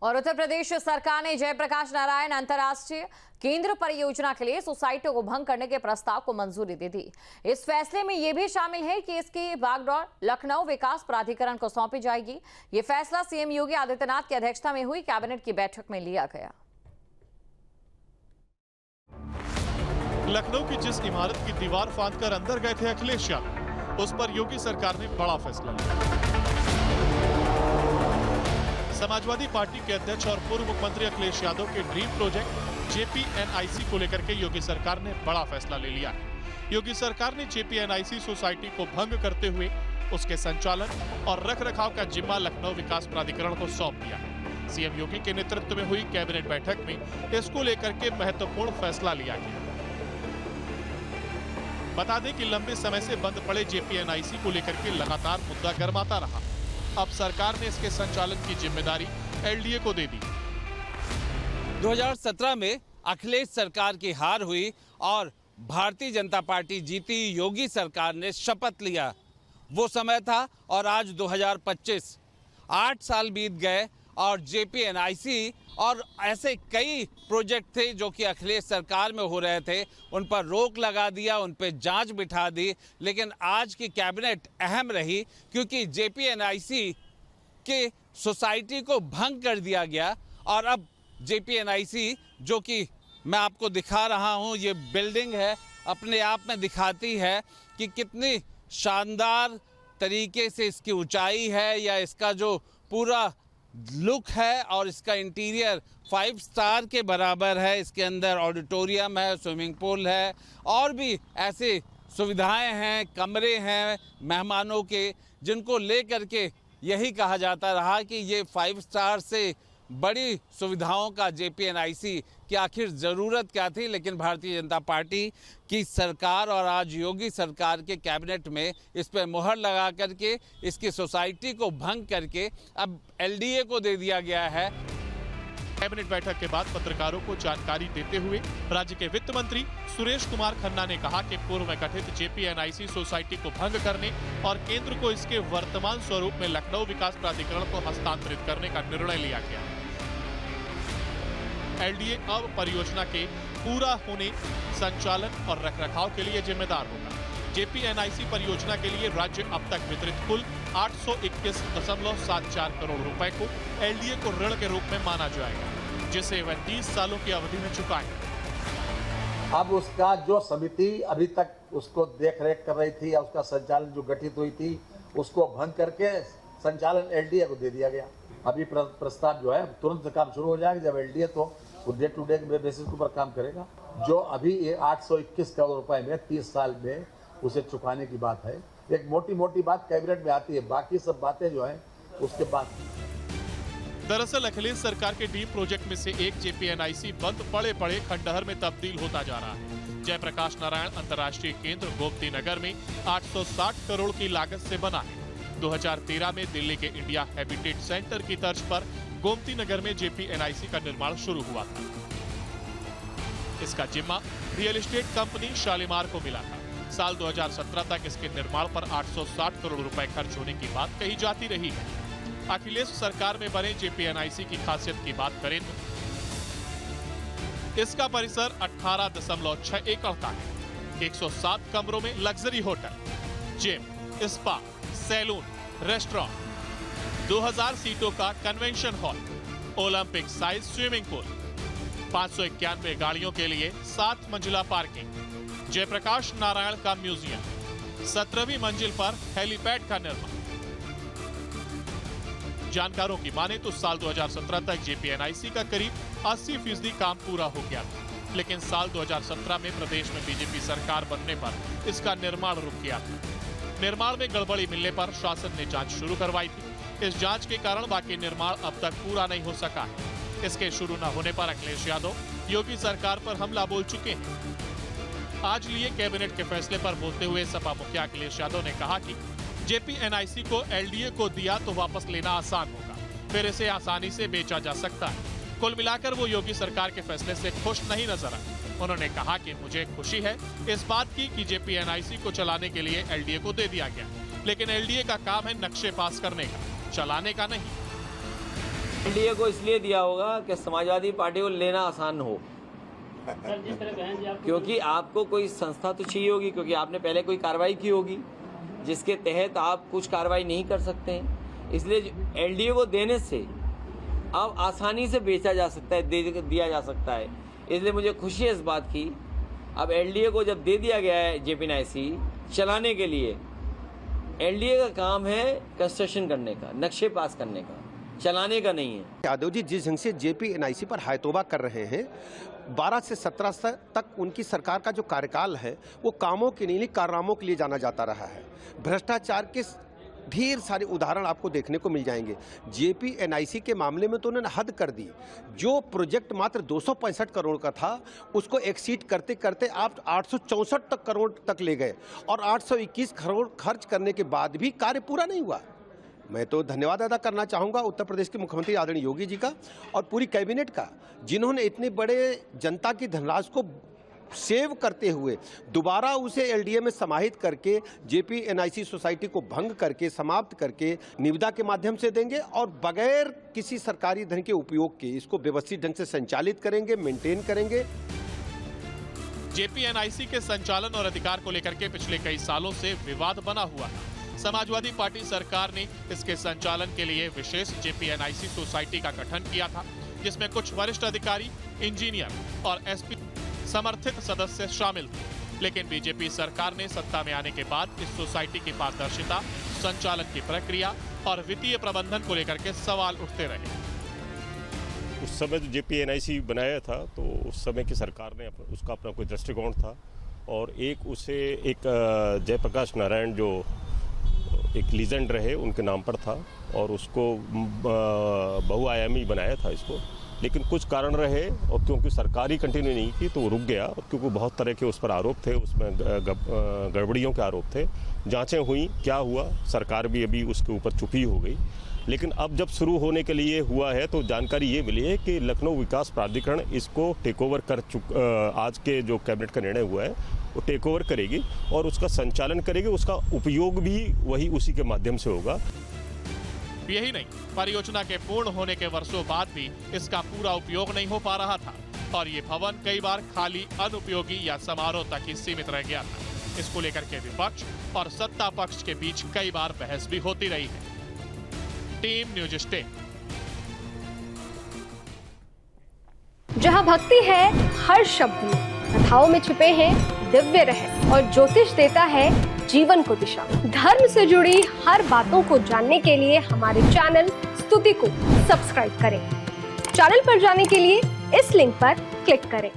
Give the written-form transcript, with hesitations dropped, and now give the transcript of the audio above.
और उत्तर प्रदेश सरकार ने जयप्रकाश नारायण अंतर्राष्ट्रीय केंद्र परियोजना के लिए सोसाइटी को भंग करने के प्रस्ताव को मंजूरी दे दी। इस फैसले में यह भी शामिल है कि इसकी बागडोर लखनऊ विकास प्राधिकरण को सौंपी जाएगी। यह फैसला सीएम योगी आदित्यनाथ की अध्यक्षता में हुई कैबिनेट की बैठक में लिया गया। लखनऊ की जिस इमारत की दीवार फांदकर अंदर गए थे अखिलेश यादव, उस पर योगी सरकार ने बड़ा फैसला लिया। समाजवादी पार्टी के अध्यक्ष और पूर्व मुख्यमंत्री अखिलेश यादव के ड्रीम प्रोजेक्ट जेपीएनआईसी को लेकर के योगी सरकार ने बड़ा फैसला ले लिया है। योगी सरकार ने जेपीएनआईसी सोसाइटी को भंग करते हुए उसके संचालन और रखरखाव का जिम्मा लखनऊ विकास प्राधिकरण को सौंप दिया है। सीएम योगी के नेतृत्व में हुई कैबिनेट बैठक में इसको लेकर के महत्वपूर्ण फैसला लिया गया। बता दें कि लंबे समय से बंद पड़े जेपीएनआईसी को लेकर के लगातार मुद्दा गर्माता रहा। अब सरकार ने इसके संचालन की जिम्मेदारी एलडीए को दे दी। 2017 में अखिलेश सरकार की हार हुई और भारतीय जनता पार्टी जीती। योगी सरकार ने शपथ लिया, वो समय था। और आज 2025, 8 साल बीत गए और जेपीएनआईसी और ऐसे कई प्रोजेक्ट थे जो कि अखिलेश सरकार में हो रहे थे, उन पर रोक लगा दिया, उन पर जांच बिठा दी। लेकिन आज की कैबिनेट अहम रही क्योंकि जेपीएनआईसी के सोसाइटी को भंग कर दिया गया। और अब जेपीएनआईसी, जो कि मैं आपको दिखा रहा हूं, ये बिल्डिंग है, अपने आप में दिखाती है कि कितनी शानदार तरीके से इसकी ऊंचाई है या इसका जो पूरा लुक है और इसका इंटीरियर 5 स्टार के बराबर है। इसके अंदर ऑडिटोरियम है, स्विमिंग पूल है और भी ऐसे सुविधाएं हैं, कमरे हैं मेहमानों के, जिनको लेकर के यही कहा जाता रहा कि ये 5 स्टार से बड़ी सुविधाओं का जेपीएनआईसी की आखिर ज़रूरत क्या थी। लेकिन भारतीय जनता पार्टी की सरकार और आज योगी सरकार के कैबिनेट में इस पर मुहर लगा करके इसकी सोसाइटी को भंग करके अब एलडीए को दे दिया गया है। कैबिनेट बैठक के बाद पत्रकारों को जानकारी देते हुए राज्य के वित्त मंत्री सुरेश कुमार खन्ना ने कहा कि पूर्व में गठित जेपीएनआईसी सोसाइटी को भंग करने और केंद्र को इसके वर्तमान स्वरूप में लखनऊ विकास प्राधिकरण को हस्तांतरित करने का निर्णय लिया गया। एलडीए अब परियोजना के पूरा होने, संचालन और रखरखाव के लिए जिम्मेदार होगा। जेपीएनआईसी परियोजना के लिए राज्य अब तक वितरित कुल 821.74 करोड़ रुपए को एलडीए को ऋण के रूप में माना जाएगा, जिसे वह 30 सालों की अवधि में चुकाएगा। अब उसका जो समिति अभी तक उसको देख रेख कर रही थी या उसका संचालन जो गठित हुई थी, उसको भंग करके संचालन एलडीए को दे दिया गया। अभी प्रस्ताव जो है तुरंत काम शुरू हो जाएगा। जब एलडीए तो डे टू डे बेसिस के ऊपर काम करेगा। जो अभी ये 821 करोड़ रुपए में 30 साल में उसे चुकाने की बात है। एक मोटी मोटी बात कैबिनेट में आती है, बाकी सब बातें जो है उसके बाद। दरअसल अखिलेश सरकार के ड्रीम प्रोजेक्ट में से एक जेपीएनआईसी बंद पड़े पड़े खंडहर में तब्दील होता जा रहा है। जयप्रकाश नारायण अंतर्राष्ट्रीय केंद्र गोमती नगर में 860 करोड़ की लागत से बना है। 2013 में दिल्ली के इंडिया हैबिटेट सेंटर की तर्ज पर गोमती नगर में जेपीएनआईसी का निर्माण शुरू हुआ था। इसका जिम्मा रियल एस्टेट कंपनी शालीमार को मिला था। साल 2017 तक इसके निर्माण पर 860 करोड़ रुपए खर्च होने की बात कही जाती रही है। अखिलेश सरकार में बने जेपीएनआईसी की खासियत की बात करें तो इसका परिसर 18.6 एकड़ का है। 107 कमरों में luxury hotel, gym, spa, salon, restaurant, 2000 सीटों का convention hall, Olympic size swimming pool, 591 गाड़ियों के लिए 7 मंजिला पार्किंग, जयप्रकाश नारायण का म्यूजियम, 17वीं मंजिल पर हेलीपैड का निर्माण। जानकारों की माने तो साल 2017 तक जेपीएनआईसी का करीब 80% काम पूरा हो गया था। लेकिन साल 2017 में प्रदेश में बीजेपी सरकार बनने पर इसका निर्माण रुक गया था। निर्माण में गड़बड़ी मिलने पर शासन ने जांच शुरू करवाई थी। इस जांच के कारण बाकी निर्माण अब तक पूरा नहीं हो सका है। इसके शुरू न होने पर अखिलेश यादव योगी सरकार पर हमला बोल चुके हैं। आज लिए कैबिनेट के फैसले पर बोलते हुए सपा मुखिया अखिलेश यादव ने कहा कि जेपीएनआईसी को एलडीए को दिया तो वापस लेना आसान होगा, फिर इसे आसानी से बेचा जा सकता है। कुल मिलाकर वो योगी सरकार के फैसले से खुश नहीं नजर आए। उन्होंने कहा कि मुझे खुशी है इस बात की कि जेपीएनआईसी को चलाने के लिए एलडीए को दे दिया गया, लेकिन एलडीए का काम है नक्शे पास करने का, चलाने का नहीं। एनडीए को इसलिए दिया होगा कि समाजवादी पार्टी को लेना आसान हो, क्योंकि आपको कोई संस्था तो चाहिए होगी, क्योंकि आपने पहले कोई कार्रवाई की होगी जिसके तहत आप कुछ कार्रवाई नहीं कर सकते हैं। इसलिए एलडीए को देने से अब आसानी से बेचा जा सकता है, दिया जा सकता है। इसलिए मुझे खुशी है इस बात की। अब एलडीए को जब दे दिया गया है जेपीएनआईसी चलाने के लिए, एलडीए का काम है कंस्ट्रक्शन करने का, नक्शे पास करने का, चलाने का नहीं है। यादव जी जिस ढंग से जेपीएनआईसी पर हायतोबा कर रहे हैं, 12 से 17 तक उनकी सरकार का जो कार्यकाल है वो कामों के नहीं कारनामों के लिए जाना जाता रहा है। भ्रष्टाचार के ढेर सारे उदाहरण आपको देखने को मिल जाएंगे। जेपीएनआईसी के मामले में तो उन्होंने हद कर दी। जो प्रोजेक्ट मात्र 265 करोड़ का था उसको एक्सीड करते करते आप 864 करोड़ तक ले गए और 821 करोड़ खर्च करने के बाद भी कार्य पूरा नहीं हुआ। मैं तो धन्यवाद अदा करना चाहूँगा उत्तर प्रदेश के मुख्यमंत्री आदरणीय योगी जी का और पूरी कैबिनेट का, जिन्होंने इतने बड़े जनता की धनराशि को सेव करते हुए दोबारा उसे एलडीए में समाहित करके जेपीएनआईसी सोसाइटी को भंग करके समाप्त करके निविदा के माध्यम से देंगे और बगैर किसी सरकारी धन के उपयोग के इसको व्यवस्थित ढंग से संचालित करेंगे, मेंटेन करेंगे। जेपीएनआईसी के संचालन और अधिकार को लेकर के पिछले कई सालों से विवाद बना हुआ है। समाजवादी पार्टी सरकार ने इसके संचालन के लिए विशेष जेपीएनआईसी सोसाइटी का गठन किया था, जिसमें कुछ वरिष्ठ अधिकारी, इंजीनियर और एसपी समर्थित सदस्य शामिल थे। लेकिन बीजेपी सरकार ने सत्ता में आने के बाद इस सोसाइटी की पारदर्शिता, संचालन की प्रक्रिया और वित्तीय प्रबंधन को लेकर के सवाल उठते रहे। उस समय जो जेपीएनआईसी बनाया था तो उस समय की सरकार ने उसका अपना कोई दृष्टिकोण था और एक जयप्रकाश नारायण जो एक लीजेंड रहे उनके नाम पर था और उसको बहुआयामी बनाया था इसको। लेकिन कुछ कारण रहे और क्योंकि सरकार ही कंटिन्यू नहीं की तो वो रुक गया, और क्योंकि बहुत तरह के उस पर आरोप थे, उसमें गड़बड़ियों के आरोप थे। जांचें हुई, क्या हुआ, सरकार भी अभी उसके ऊपर चुपी हो गई। लेकिन अब जब शुरू होने के लिए हुआ है तो जानकारी ये मिली है कि लखनऊ विकास प्राधिकरण इसको टेक ओवर आज के जो कैबिनेट का निर्णय हुआ है वो टेक ओवर करेगी और उसका संचालन करेगी। उसका उपयोग भी वही उसी के माध्यम से होगा। यही नहीं, परियोजना के पूर्ण होने के वर्षों बाद भी इसका पूरा उपयोग नहीं हो पा रहा था और ये भवन कई बार खाली, अनुपयोगी या समारोह तक ही सीमित रह गया था। इसको लेकर के विपक्ष और सत्ता पक्ष के बीच कई बार बहस भी होती रही है। Team news stay. जहां भक्ति है हर शब्द में, कथाओं में छुपे हैं दिव्य रहस्य और ज्योतिष देता है जीवन को दिशा। धर्म से जुड़ी हर बातों को जानने के लिए हमारे चैनल स्तुति को सब्सक्राइब करें। चैनल पर जाने के लिए इस लिंक पर क्लिक करें।